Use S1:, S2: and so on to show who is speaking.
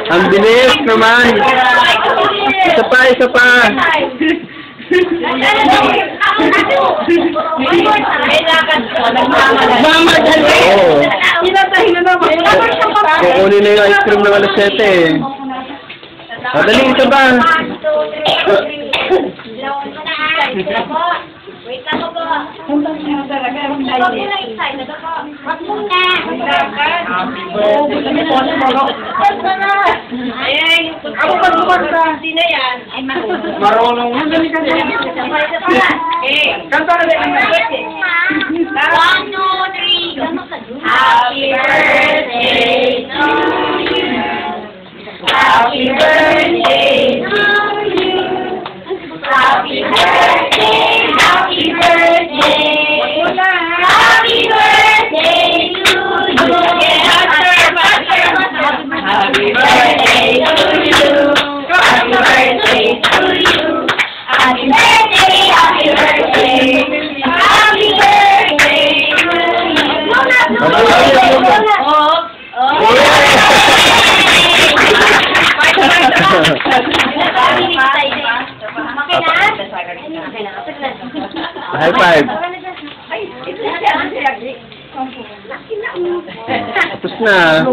S1: Ang bilis naman. Isa pa, isa pa.
S2: Mamadali.
S1: Oo.
S2: Hinatahin na naman.
S1: Kukunin na yung ice cream ng alas 7 eh. Madali, isa ba?
S3: Wait lang po. Wag muna excited ako. Wag muna. Ay, ako pagbukas sino yan? Ay,
S2: Marunong. Kanta na din.
S3: 1, 2, 3. Happy birthday to you. Happy birthday to you. Happy birthday. Happy birthday. Happy birthday to you. Happy birthday to you. Happy birthday to you. Happy birthday, happy birthday. Happy birthday to
S1: High five. Tapos na.